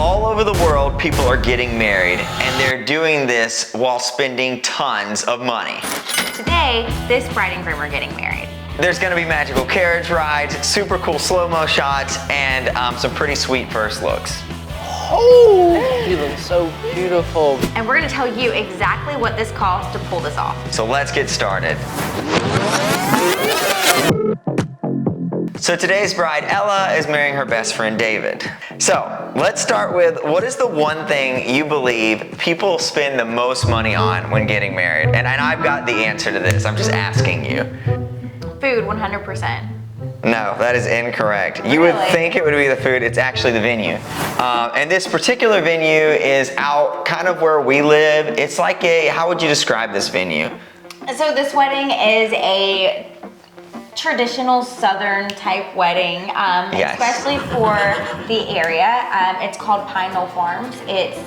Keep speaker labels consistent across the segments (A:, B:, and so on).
A: All over the world, people are getting married, and they're doing this while spending tons of money.
B: Today, this bride and groom are getting married.
A: There's gonna be magical carriage rides, super cool slow-mo shots, and some pretty sweet first looks.
C: Oh, you look so beautiful.
B: And we're gonna tell you exactly what this costs to pull this off.
A: So let's get started. So today's bride, Ella, is marrying her best friend, David. So let's start with, what is the one thing you believe people spend the most money on when getting married? And I've got the answer to this, I'm just asking you.
B: Food, 100%.
A: No, that is incorrect. You would think it would be the food, it's actually the venue. And this particular venue is out kind of where we live. It's like how would you describe this venue?
B: So this wedding is a traditional Southern type wedding,
A: Yes.
B: especially for the area. It's called Pine Knoll Farms. It's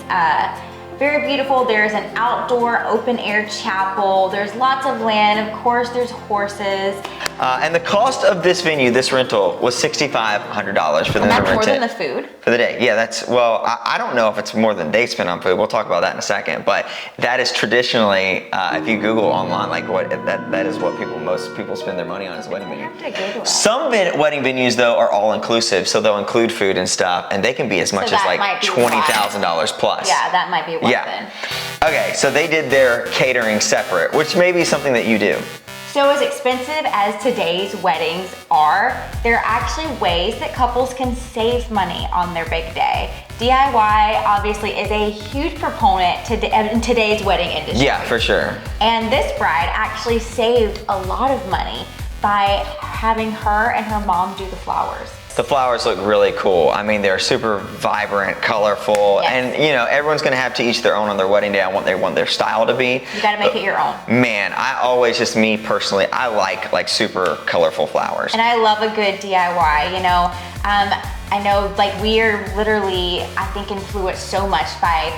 B: very beautiful. There's an outdoor open air chapel. There's lots of land. Of course, there's horses.
A: And the cost of this venue, this rental, was $6,500 for them to rent it.
B: That's more than the food?
A: For the day, yeah, that's, well, I don't know if it's more than they spend on food. We'll talk about that in a second, but that is traditionally, if you Google online, like that is what most people spend their money on is wedding venue.
B: I have to Google that.
A: Some wedding venues though are all inclusive, so they'll include food and stuff, and they can be as much as like $20,000 plus.
B: Yeah, that might be one then.
A: Okay, so they did their catering separate, which may be something that you do.
B: So as expensive as today's weddings are, there are actually ways that couples can save money on their big day. DIY obviously is a huge proponent in today's wedding industry.
A: Yeah, for sure.
B: And this bride actually saved a lot of money by having her and her mom do the flowers.
A: The flowers look really cool. I mean, they're super vibrant, colorful,
B: Yes.
A: and you know, everyone's gonna have to each their own on their wedding day on what they want their style to be.
B: You gotta make it your own.
A: Man, I always, just me personally, I like super colorful flowers.
B: And I love a good DIY, you know. I know like we are literally, I think, influenced so much by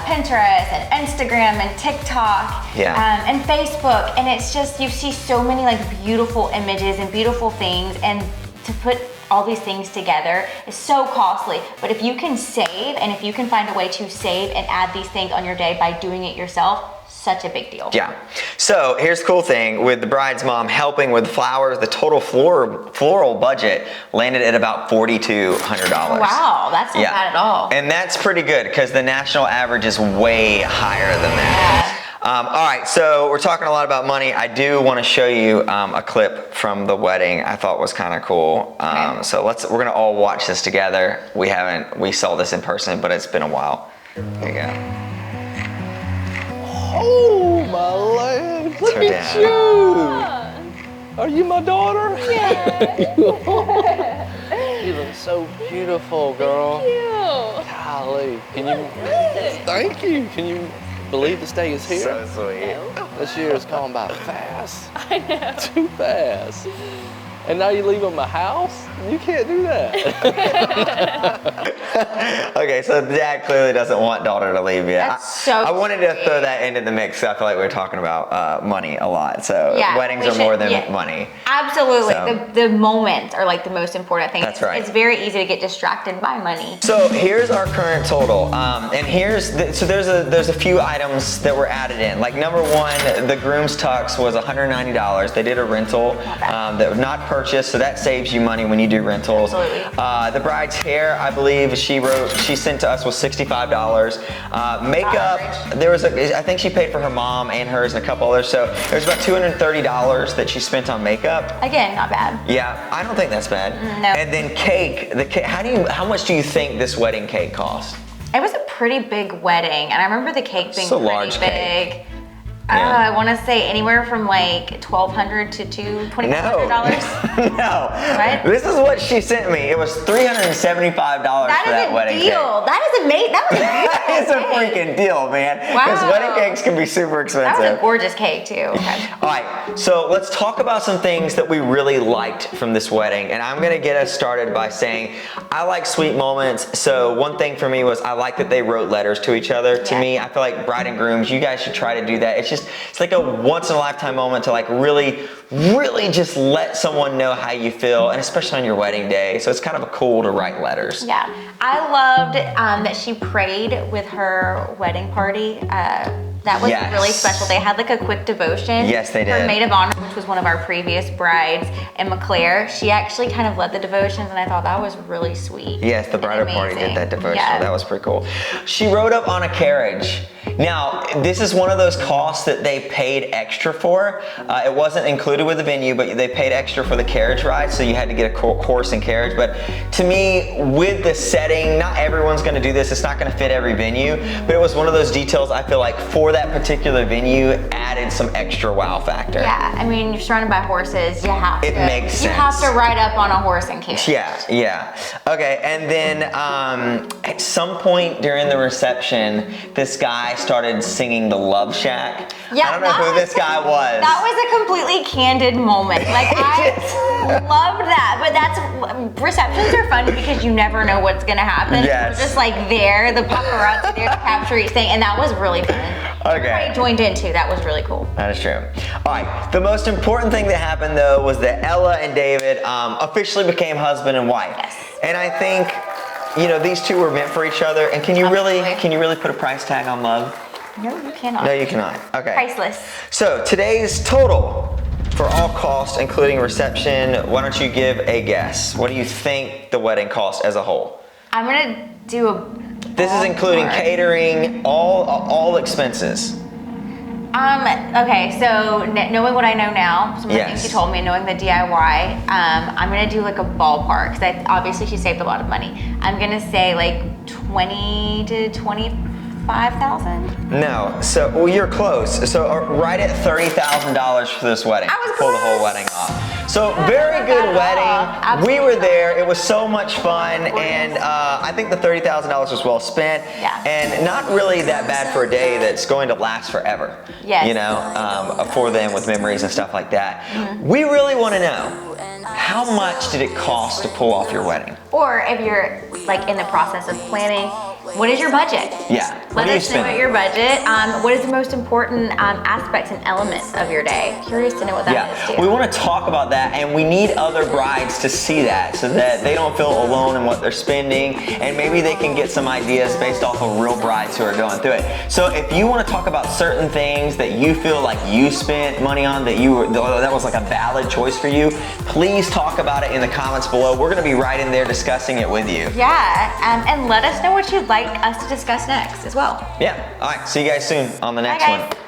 B: Pinterest and Instagram and TikTok and Facebook. And it's just, you see so many like beautiful images and beautiful things, and to put all these things together is so costly. But if you can save, and if you can find a way to save and add these things on your day by doing it yourself, such a big deal.
A: Yeah. So here's the cool thing with the bride's mom helping with flowers, the total floral budget landed at about $4,200.
B: Wow, that's not bad at all.
A: And that's pretty good because the national average is way higher than that.
B: Yeah.
A: All right, so we're talking a lot about money. I do want to show you a clip from the wedding I thought was kind of cool. So we're gonna all watch this together. We saw this in person, but it's been a while. Here you go.
C: Oh, my leg. Look at you. Are you my daughter?
B: Yeah.
C: You look so beautiful, girl.
B: Thank you.
C: Golly. Thank you. Can you believe this day is here?
A: So sweet.
C: This year is going by fast.
B: I know.
C: Too fast. And now you leaving my house? You can't do that.
A: Okay, so dad clearly doesn't want daughter to leave yet.
B: That's so
A: I wanted to
B: sweet.
A: throw that into the mix. I feel like we were talking about money a lot. So
B: Yeah,
A: weddings
B: we
A: are more
B: should-
A: than
B: yeah.
A: money.
B: Absolutely.
A: So-
B: The moments are like the most important thing.
A: That's right.
B: It's very easy to get distracted by money.
A: So here's our current total, and so there's a few items that were added in. Like number one, the groom's tux was $190. They did a rental that was not purchased, so that saves you money when you do rentals.
B: Absolutely.
A: The bride's hair, I believe she sent to us was $65. Makeup, I think she paid for her mom and hers and a couple others. So there's about $230 that she spent on makeup.
B: Again, not bad.
A: Yeah, I don't think that's bad.
B: No.
A: And then cake. How much do you think this wedding cake cost?
B: It was a pretty big wedding, and I remember the cake being
A: It's a
B: pretty
A: large
B: big.
A: cake.
B: I want to say anywhere from like $1,200 to $2,500.
A: No.
B: Right?
A: This is what she sent me. It was $375 for that wedding cake.
B: That is amazing. That was a beautiful
A: That is a
B: cake.
A: freaking deal, man.
B: Wow.
A: Because wedding cakes can be super expensive.
B: That was a gorgeous cake too. Okay.
A: All right, so let's talk about some things that we really liked from this wedding. And I'm gonna get us started by saying, I like sweet moments. So one thing for me was I like that they wrote letters to each other. To
B: Yeah.
A: me, I feel like bride and grooms, you guys should try to do that. It's it's like a once in a lifetime moment to like really just let someone know how you feel, and especially on your wedding day. So it's kind of cool to write letters.
B: Yeah, I loved that she prayed with her wedding party. That was really special. They had like a quick devotion.
A: Yes, they did.
B: Her maid of honor, which was one of our previous brides, Emma Claire, she actually kind of led the devotions, and I thought that was really sweet.
A: Yes, the bridal party did that devotion. Yeah. That was pretty cool. She rode up on a carriage. Now, this is one of those costs that they paid extra for. It wasn't included with the venue, but they paid extra for the carriage ride, so you had to get a horse and carriage. But to me, with the setting, not everyone's gonna do this. It's not gonna fit every venue, but it was one of those details I feel like for that particular venue added some extra wow factor.
B: Yeah, I mean, you're surrounded by horses, you have to.
A: It makes sense.
B: You have to ride up on a horse and carriage.
A: Yeah. Okay, and then at some point during the reception, this guy started singing the Love Shack.
B: Yeah,
A: I don't know who this guy was.
B: That was a completely candid moment. Like, I loved that. But receptions are fun because you never know what's gonna happen.
A: Yes.
B: We're just like there, the paparazzi there to capture each thing, and that was really fun.
A: Okay.
B: Everybody joined in too. That was really cool.
A: That is true. All right. The most important thing that happened though was that Ella and David officially became husband and wife.
B: Yes.
A: And I think, you know, these two were meant for each other. And can you really put a price tag on love?
B: No, you cannot.
A: No, you cannot. Okay.
B: Priceless.
A: So today's total for all costs, including reception, why don't you give a guess? What do you think the wedding cost as a whole?
B: I'm gonna do a.
A: This is including catering, all expenses.
B: Okay, so knowing what I know now, some of the things you told me, and knowing the DIY, I'm gonna do like a ballpark, because obviously she saved a lot of money. I'm gonna say like 20 to 25,000.
A: No, so well, you're close. So right at $30,000 for this wedding.
B: I was
A: to pull the whole wedding off. So very good wedding. We were there. It was so much fun, and I think the $30,000 was well spent.
B: Yeah.
A: And not really that bad for a day that's going to last forever.
B: Yes.
A: You know, for them with memories and stuff like that. Mm-hmm. We really want to know, how much did it cost to pull off your wedding?
B: Or if you're like in the process of planning, what is your budget?
A: Yeah.
B: Let us know what your budget. What is the most important aspects and elements of your day? Curious to know what that is too.
A: We want to talk about that, and we need other brides to see that so that they don't feel alone in what they're spending, and maybe they can get some ideas based off of real brides who are going through it. So if you want to talk about certain things that you feel like you spent money on, that was like a valid choice for you, please talk about it in the comments below. We're going to be right in there discussing it with you.
B: Yeah, and let us know what you'd like us to discuss next as well.
A: Yeah. All right. See you guys soon on the next one.